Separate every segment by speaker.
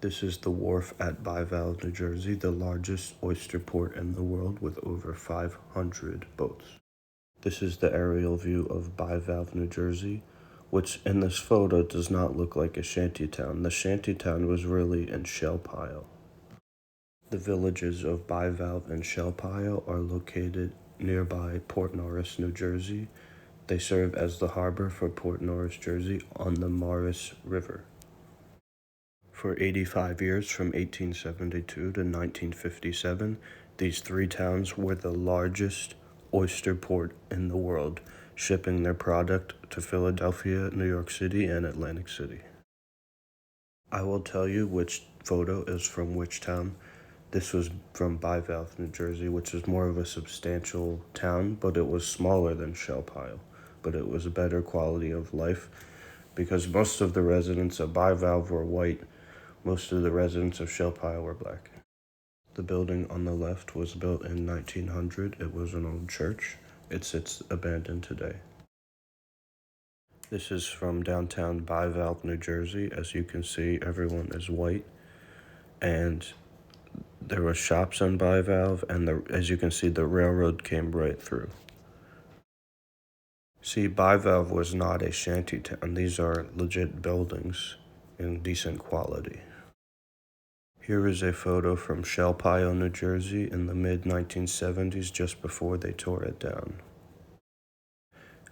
Speaker 1: This is the wharf at Bivalve, New Jersey, the largest oyster port in the world with over 500 boats. This is the aerial view of Bivalve, New Jersey, which in this photo does not look like a shantytown. The shantytown was really in Shell Pile. The villages of Bivalve and Shell Pile are located nearby Port Norris, New Jersey. They serve as the harbor for Port Norris, Jersey on the Morris River. For 85 years, from 1872 to 1957, these three towns were the largest oyster port in the world, shipping their product to Philadelphia, New York City, and Atlantic City. I will tell you which photo is from which town. This was from Bivalve, New Jersey, which is more of a substantial town, but it was smaller than Shell Pile. But it was a better quality of life because most of the residents of Bivalve were white. Most of the residents of Shell Pile were black. The building on the left was built in 1900. It was an old church. It sits abandoned today. This is from downtown Bivalve, New Jersey. As you can see, everyone is white. And there were shops in Bivalve, and as you can see, the railroad came right through. See, Bivalve was not a shanty town. These are legit buildings in decent quality. Here is a photo from Shell Pile, New Jersey in the mid-1970s, just before they tore it down.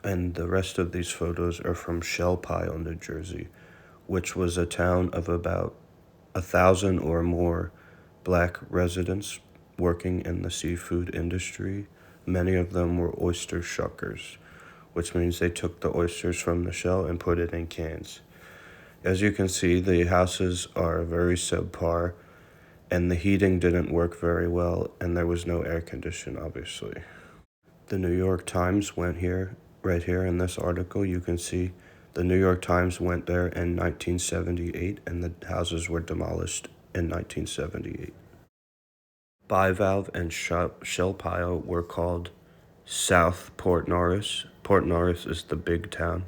Speaker 1: And the rest of these photos are from Shell Pile, New Jersey, which was a town of about 1,000 or more black residents working in the seafood industry. Many of them were oyster shuckers, which means they took the oysters from the shell and put it in cans. As you can see, the houses are very subpar, and the heating didn't work very well, and there was no air condition, obviously. The New York Times went here, right here in this article. You can see the New York Times went there in 1978, and the houses were demolished in 1978. Bivalve and Shell Pile were called South Port Norris. Port Norris is the big town.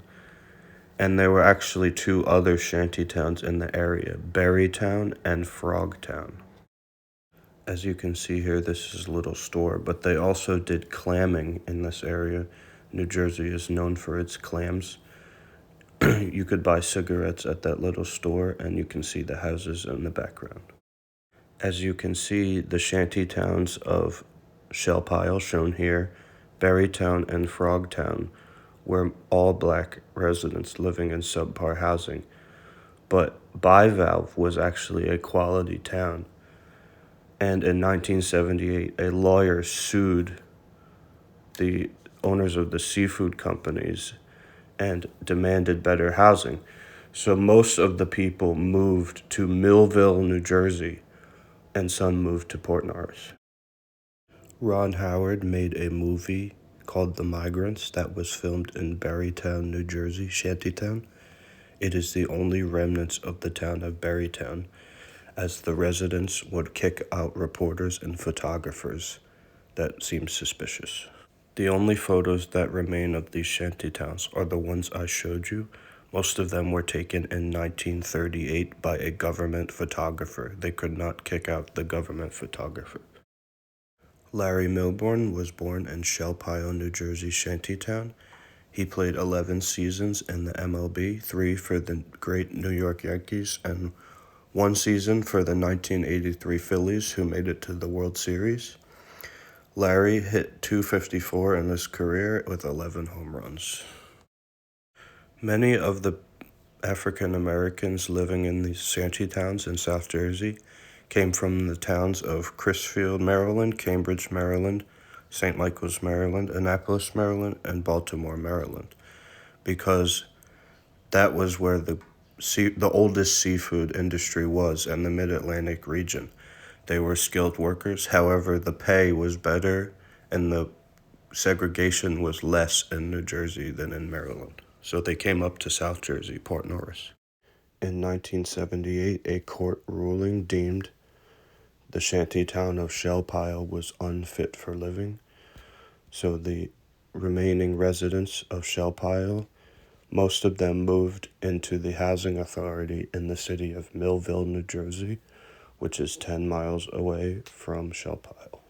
Speaker 1: And there were actually two other shanty towns in the area, Berrytown and Frogtown. As you can see here, this is a little store, but they also did clamming in this area. New Jersey is known for its clams. You could buy cigarettes at that little store, and you can see the houses in the background. As you can see, the shanty towns of Shell Pile, shown here, Berrytown and Frogtown, were all black residents living in subpar housing. But Bivalve was actually a quality town. And in 1978, a lawyer sued the owners of the seafood companies and demanded better housing. So most of the people moved to Millville, New Jersey, and some moved to Port Norris. Ron Howard made a movie called The Migrants that was filmed in Berrytown, New Jersey, shantytown. It is the only remnants of the town of Berrytown, as the residents would kick out reporters and photographers that seemed suspicious. The only photos that remain of these shantytowns are the ones I showed you. Most of them were taken in 1938 by a government photographer. They could not kick out the government photographer. Larry Milbourne was born in Shell Pile, New Jersey shantytown. He played 11 seasons in the MLB, 3 for the great New York Yankees, and 1 season for the 1983 Phillies, who made it to the World Series. Larry hit .254 in his career with 11 home runs. Many of the African Americans living in these shanty towns in South Jersey came from the towns of Crisfield, Maryland, Cambridge, Maryland, St. Michael's, Maryland, Annapolis, Maryland, and Baltimore, Maryland, because that was where the oldest seafood industry was in the Mid-Atlantic region. They were skilled workers. However, the pay was better and the segregation was less in New Jersey than in Maryland. So they came up to South Jersey, Port Norris. In 1978, a court ruling deemed the shanty town of Shell Pile was unfit for living. So the remaining residents of Shell Pile Most of them moved into the housing authority in the city of Millville, New Jersey, which is 10 miles away from Shell Pile.